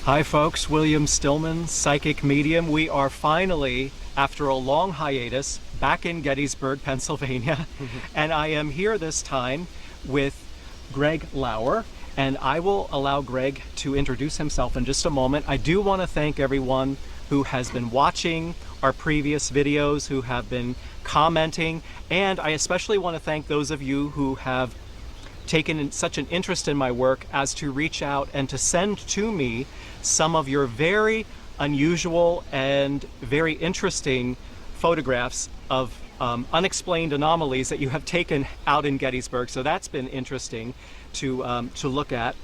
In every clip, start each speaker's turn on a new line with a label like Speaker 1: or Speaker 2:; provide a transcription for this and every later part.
Speaker 1: Hi folks, William Stillman, Psychic Medium. We are finally, after a long hiatus, back in Gettysburg, Pennsylvania. And I am here this time with Greg Lauer, and I will allow Greg to introduce himself in just a moment. I do want to thank everyone who has been watching our previous videos, who have been commenting, and I especially want to thank those of you who have taken such an interest in my work as to reach out and to send to me some of your very unusual and very interesting photographs of unexplained anomalies that you have taken out in Gettysburg. So that's been interesting to look at.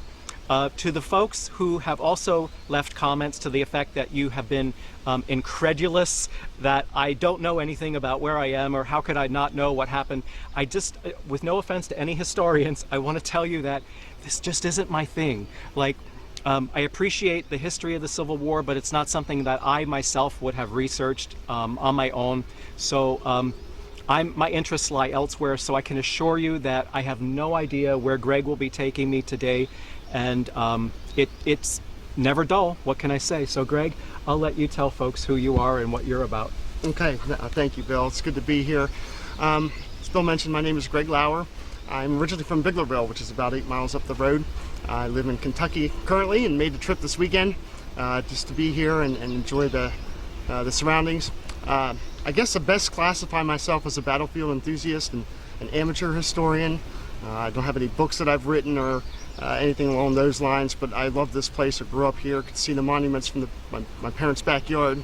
Speaker 1: To the folks who have also left comments to the effect that you have been incredulous that I don't know anything about where I am, or how could I not know what happened. I just, with no offense to any historians, I want to tell you that this just isn't my thing. Like, I appreciate the history of the Civil War, but it's not something that I myself would have researched on my own. So my interests lie elsewhere, so I can assure you that I have no idea where Greg will be taking me today. And it's never dull. What can I say? So Greg, I'll let you tell folks who you are and what you're about.
Speaker 2: Okay, thank you, Bill. It's good to be here. As Bill mentioned, my name is Greg Lauer. I'm originally from Biglerville, which is about 8 miles up the road. I live in Kentucky currently and made the trip this weekend just to be here and enjoy the surroundings. I guess I best classify myself as a battlefield enthusiast and an amateur historian. I don't have any books that I've written or anything along those lines, but I love this place. I grew up here, could see the monuments from my parents' backyard,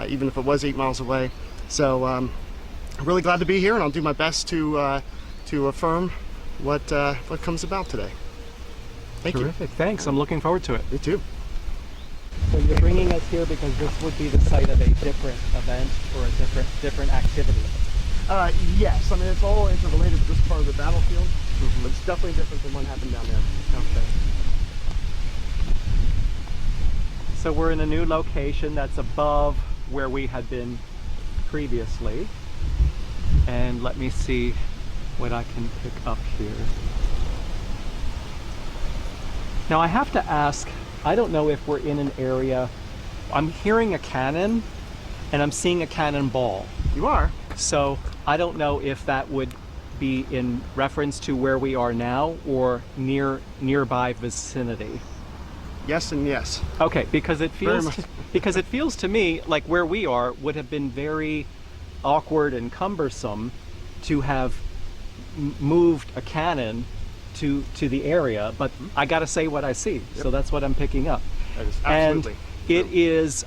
Speaker 2: even if it was 8 miles away. So I'm really glad to be here, and I'll do my best to affirm what comes about today. Thank you.
Speaker 1: Terrific. Thanks. I'm looking forward to it.
Speaker 2: Me too.
Speaker 1: So you're bringing us here because this would be the site of a different event or a different activity.
Speaker 2: Yes, I mean it's all interrelated with this part of the battlefield, but it's definitely different than what happened down there.
Speaker 1: Okay. So we're in a new location that's above where we had been previously. And let me see what I can pick up here. Now I have to ask, I don't know if we're in an area, I'm hearing a cannon and I'm seeing a cannonball.
Speaker 2: You are?
Speaker 1: So I don't know if that would be in reference to where we are now or nearby vicinity.
Speaker 2: Yes and yes.
Speaker 1: Okay, because it feels to me like where we are would have been very awkward and cumbersome to have moved a cannon to the area, but I gotta say what I see. Yep. So that's what I'm picking up.
Speaker 2: That is absolutely
Speaker 1: and it is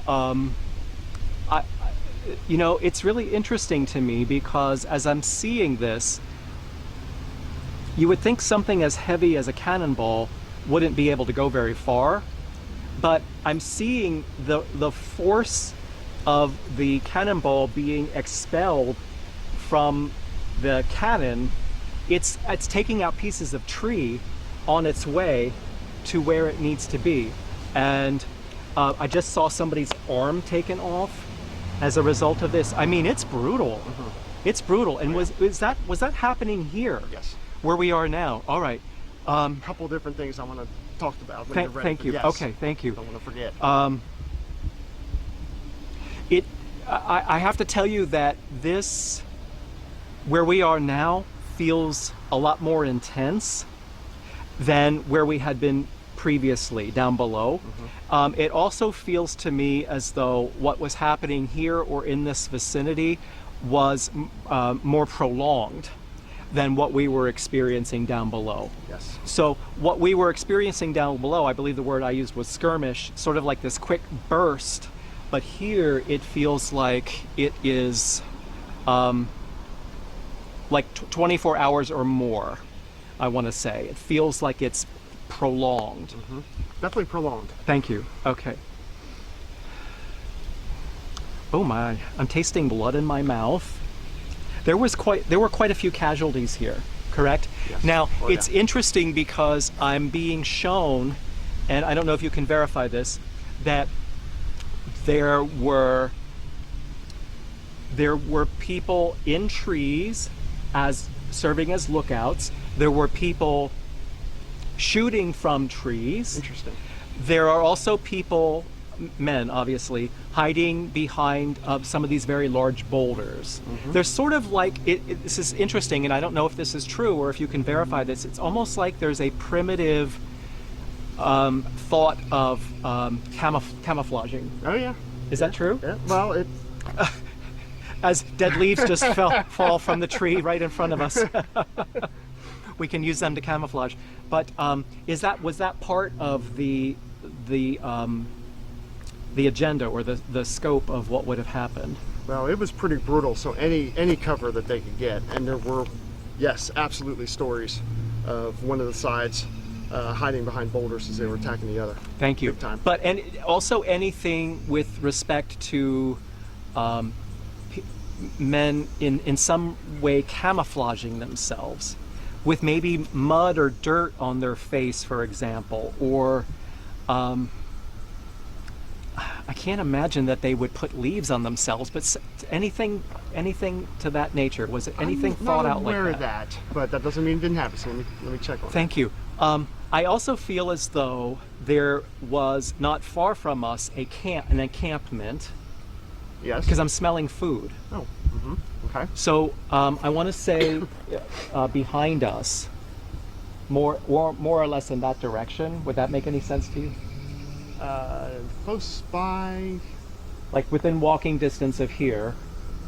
Speaker 1: you know, it's really interesting to me because as I'm seeing this, you would think something as heavy as a cannonball wouldn't be able to go very far, but I'm seeing the force of the cannonball being expelled from the cannon. It's taking out pieces of tree on its way to where it needs to be. And I just saw somebody's arm taken off as a result of this. I mean, it's brutal. It's brutal. And was that happening here?
Speaker 2: Yes.
Speaker 1: Where we are now? All right.
Speaker 2: A couple different things I want to talk about when you're ready.
Speaker 1: Thank you.
Speaker 2: Yes.
Speaker 1: Okay, thank you.
Speaker 2: Don't want to forget.
Speaker 1: I have to tell you that this, where we are now, feels a lot more intense than where we had been previously down below. It also feels to me as though what was happening here or in this vicinity was more prolonged than what we were experiencing down below.
Speaker 2: Yes.
Speaker 1: So what we were experiencing down below, I believe the word I used was skirmish, sort of like this quick burst, but here it feels like it is like 24 hours or more, I want to say. It feels like it's prolonged.
Speaker 2: Definitely prolonged.
Speaker 1: Thank you. Okay. Oh my, I'm tasting blood in my mouth. There were quite a few casualties here, correct?
Speaker 2: Yes.
Speaker 1: Now, it's interesting because I'm being shown, and I don't know if you can verify this, that there were people in trees as serving as lookouts. There were people shooting from trees.
Speaker 2: Interesting.
Speaker 1: There are also people, men obviously, hiding behind some of these very large boulders. There's sort of like, this is interesting, and I don't know if this is true or if you can verify this. It's almost like there's a primitive thought of camouflaging.
Speaker 2: Oh yeah.
Speaker 1: Is that true?
Speaker 2: Yeah. Well, it.
Speaker 1: As dead leaves just fall from the tree right in front of us. We can use them to camouflage. But was that part of the agenda or the scope of what would have happened?
Speaker 2: Well, it was pretty brutal. So any cover that they could get, and there were, yes, absolutely stories of one of the sides hiding behind boulders as they were attacking the other.
Speaker 1: Thank you.
Speaker 2: Big time.
Speaker 1: But also anything with respect to men in some way camouflaging themselves with maybe mud or dirt on their face, for example, or I can't imagine that they would put leaves on themselves, but anything to that nature. Was it anything thought out like that?
Speaker 2: I'm not aware of that, but that doesn't mean it didn't happen. So let me check on it.
Speaker 1: Thank you. I also feel as though there was not far from us an encampment.
Speaker 2: Yes.
Speaker 1: Because I'm smelling food.
Speaker 2: Oh. Okay.
Speaker 1: So I want to say behind us, more or less in that direction. Would that make any sense to you?
Speaker 2: Close by.
Speaker 1: Like within walking distance of here.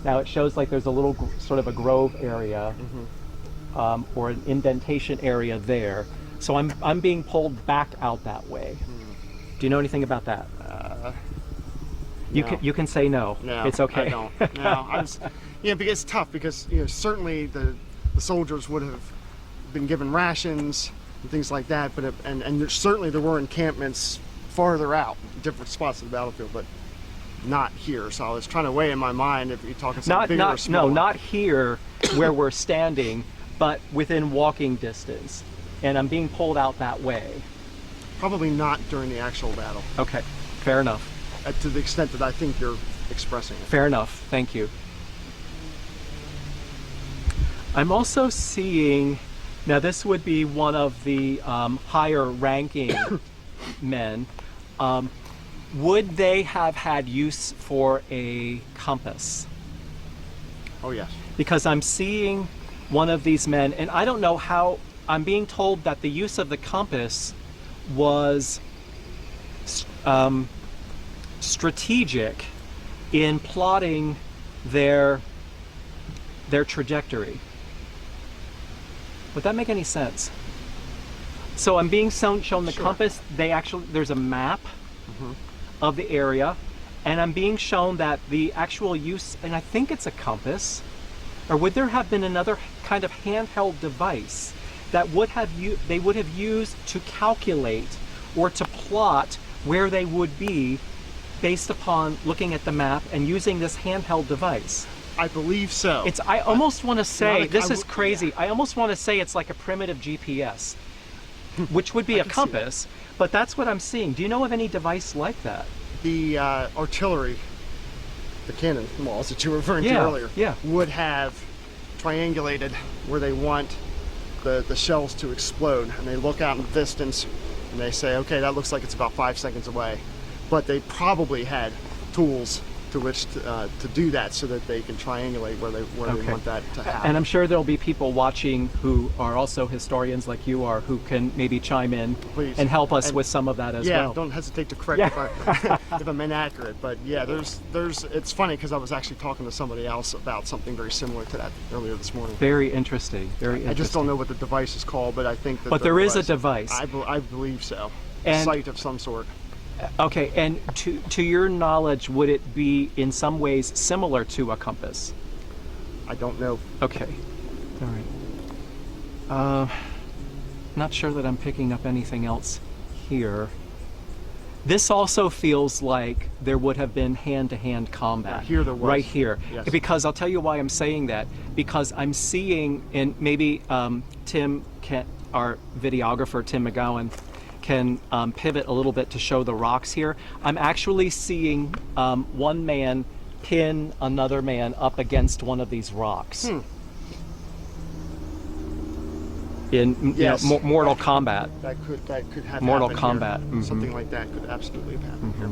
Speaker 1: Now it shows like there's a little sort of a grove area, or an indentation area there. So I'm being pulled back out that way. Do you know anything about that?
Speaker 2: No.
Speaker 1: You can say no.
Speaker 2: No,
Speaker 1: It's okay.
Speaker 2: I don't. No, because it's tough because certainly the soldiers would have been given rations and things like that, but certainly there were encampments farther out, different spots of the battlefield, but not here. So I was trying to weigh in my mind if you're talking something bigger or smaller.
Speaker 1: No, not here where we're standing, but within walking distance. And I'm being pulled out that way.
Speaker 2: Probably not during the actual battle.
Speaker 1: Okay, fair enough.
Speaker 2: To the extent that I think you're expressing it.
Speaker 1: Fair enough, thank you. I'm also seeing, now this would be one of the higher ranking men. Would they have had use for a compass?
Speaker 2: Oh yes.
Speaker 1: Because I'm seeing one of these men, and I don't know how, I'm being told that the use of the compass was strategic in plotting their trajectory. Would that make any sense? So I'm being shown the
Speaker 2: Sure.
Speaker 1: compass. There's a map of the area, and I'm being shown that the actual use, and I think it's a compass, or would there have been another kind of handheld device that they would have used to calculate or to plot where they would be based upon looking at the map and using this handheld device?
Speaker 2: I believe so.
Speaker 1: I almost want to say, this is
Speaker 2: yeah.
Speaker 1: crazy, I almost want to say it's like a primitive GPS, which would be a
Speaker 2: can see
Speaker 1: compass, but that's what I'm seeing. Do you know of any device like that?
Speaker 2: The artillery, the cannon walls that you were referring to earlier,
Speaker 1: yeah.
Speaker 2: would have triangulated where they want the shells to explode, and they look out in the distance and they say, okay, that looks like it's about 5 seconds away. But they probably had tools to which to do that so that they can triangulate where they want that to happen.
Speaker 1: And I'm sure there'll be people watching who are also historians like you are, who can maybe chime in
Speaker 2: Please.
Speaker 1: and help us with some of that as well.
Speaker 2: Yeah, don't hesitate to correct if I'm inaccurate. But yeah, it's funny because I was actually talking to somebody else about something very similar to that earlier this morning.
Speaker 1: Very interesting. Very interesting.
Speaker 2: I just don't know what the device is called, but I think that
Speaker 1: there is a device.
Speaker 2: I believe so.
Speaker 1: And-
Speaker 2: a site of some sort.
Speaker 1: Okay, and to your knowledge, would it be in some ways similar to a compass?
Speaker 2: I don't know.
Speaker 1: Okay, all right. Not sure that I'm picking up anything else here. This also feels like there would have been hand-to-hand combat.
Speaker 2: Here there was.
Speaker 1: Right here.
Speaker 2: Yes.
Speaker 1: Because I'll tell you why I'm saying that. Because I'm seeing, and maybe Tim, our videographer, Tim McGowan, can pivot a little bit to show the rocks here. I'm actually seeing one man pin another man up against one of these rocks. in
Speaker 2: Yes.
Speaker 1: Mortal Kombat.
Speaker 2: That could have
Speaker 1: Mortal
Speaker 2: happened
Speaker 1: Kombat.
Speaker 2: here.
Speaker 1: Mhm.
Speaker 2: Something like that could absolutely have happened here.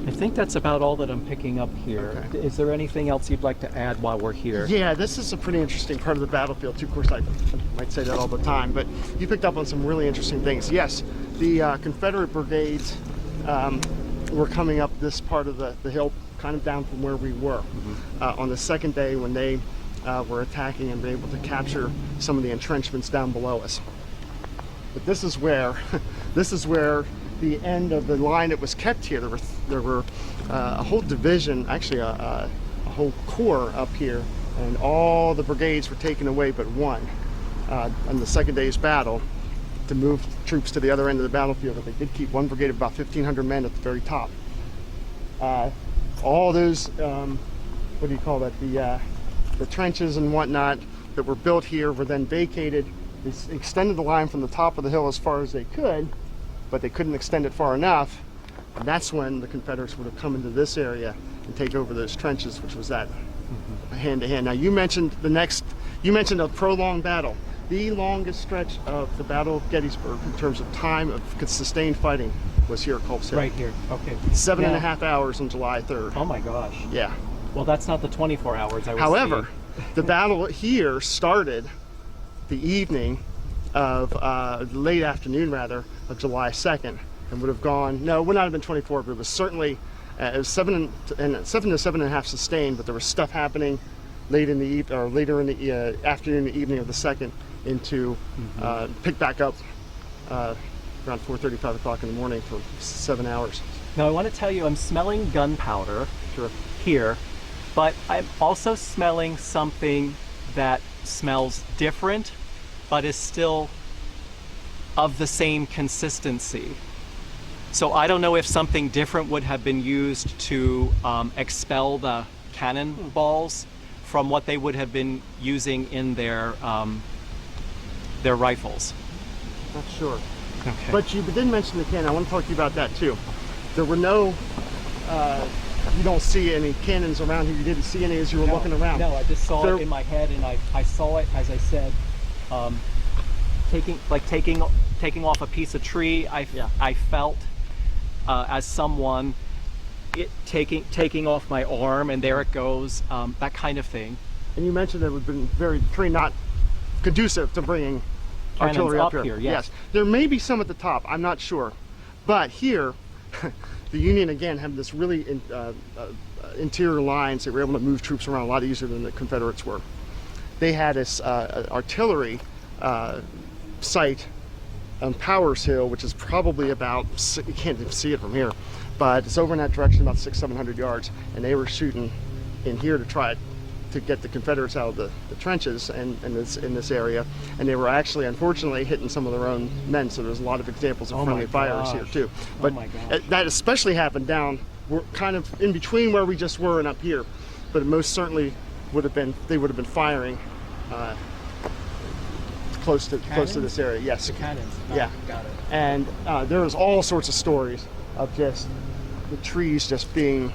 Speaker 1: I think that's about all that I'm picking up here.
Speaker 2: Okay.
Speaker 1: Is there anything else you'd like to add while we're here?
Speaker 2: Yeah, this is a pretty interesting part of the battlefield too. Of course, I might say that all the time, but you picked up on some really interesting things. Yes, the Confederate brigades were coming up this part of the hill, kind of down from where we were. On the second day when they were attacking and were able to capture some of the entrenchments down below us. But this is where, this is where the end of the line that was kept here. There were a whole division, actually a whole corps up here, and all the brigades were taken away but one on the second day's battle to move troops to the other end of the battlefield. But they did keep one brigade of about 1,500 men at the very top. All those, what do you call that? The trenches and whatnot that were built here were then vacated. They extended the line from the top of the hill as far as they could, but they couldn't extend it far enough. And that's when the Confederates would have come into this area and take over those trenches, which was that hand to hand. Now you mentioned you mentioned a prolonged battle. The longest stretch of the Battle of Gettysburg in terms of time of sustained fighting was here at Culp's Hill.
Speaker 1: Right here. Okay.
Speaker 2: 7.5 hours on July 3rd.
Speaker 1: Oh my gosh.
Speaker 2: Yeah.
Speaker 1: Well, that's not the 24 hours I was
Speaker 2: However, the battle here started the evening of late afternoon rather of July 2nd, and would have gone, no, it would not have been 24, but it was certainly it was 7 to 7.5 sustained, but there was stuff happening late in the later in the afternoon and evening of the 2nd into pick back up around 4:30, 5 o'clock in the morning for 7 hours.
Speaker 1: Now I want to tell you, I'm smelling gunpowder
Speaker 2: Sure.
Speaker 1: here, but I'm also smelling something that smells different, but is still of the same consistency. So I don't know if something different would have been used to expel the cannonballs from what they would have been using in their rifles.
Speaker 2: Not sure.
Speaker 1: Okay.
Speaker 2: But you did mention the cannon. I want to talk to you about that too. There were no, you don't see any cannons around here. You didn't see any as you were looking around.
Speaker 1: No, I just saw it in my head, and I saw it, as I said, taking off a piece of tree. I felt as someone taking off my arm, and there it goes, that kind of thing.
Speaker 2: And you mentioned it would have been very not conducive to bringing
Speaker 1: Cannons
Speaker 2: artillery up
Speaker 1: here, yes.
Speaker 2: There may be some at the top, I'm not sure. But here, the Union again had this really interior lines. They were able to move troops around a lot easier than the Confederates were. They had this artillery site on Powers Hill, which is probably about, you can't even see it from here, but it's over in that direction about 600-700 yards, and they were shooting in here to try to get the Confederates out of the trenches and in this area, and they were actually unfortunately hitting some of their own men, so there's a lot of examples of friendly fires here too. But that especially happened down, we're kind of in between where we just were and up here, but it most certainly would have been, they would have been firing close to this area. Yes.
Speaker 1: The cannons. Oh,
Speaker 2: yeah.
Speaker 1: Got it.
Speaker 2: And there was all sorts of stories of just the trees just being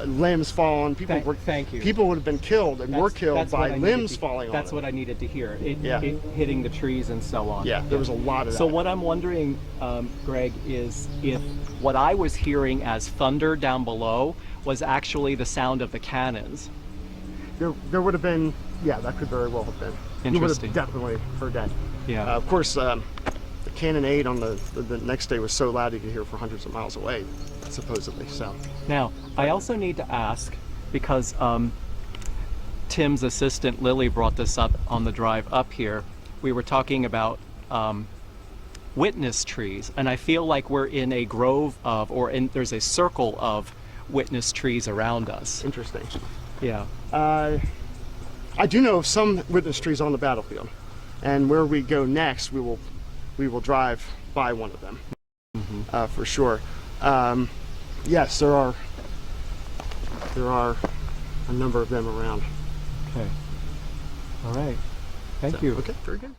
Speaker 2: limbs falling.
Speaker 1: Thank you.
Speaker 2: People would have been killed and were killed by limbs falling on them.
Speaker 1: That's what I needed to hear. It hitting the trees and so on.
Speaker 2: Yeah, there was a lot of that.
Speaker 1: So what I'm wondering, Greg, is if what I was hearing as thunder down below was actually the sound of the cannons.
Speaker 2: There would have been, yeah, that could very well have been. You would have definitely heard that.
Speaker 1: Yeah.
Speaker 2: Of course, the cannonade on the next day was so loud you could hear for hundreds of miles away, supposedly. So
Speaker 1: now I also need to ask, because Tim's assistant Lily brought this up on the drive up here. We were talking about witness trees, and I feel like we're in a grove of, there's a circle of witness trees around us.
Speaker 2: Interesting.
Speaker 1: Yeah.
Speaker 2: I do know of some witness trees on the battlefield, and where we go next, we will drive by one of them, for sure. Yes, there are a number of them around.
Speaker 1: Okay. All right. Thank you.
Speaker 2: Okay, very good.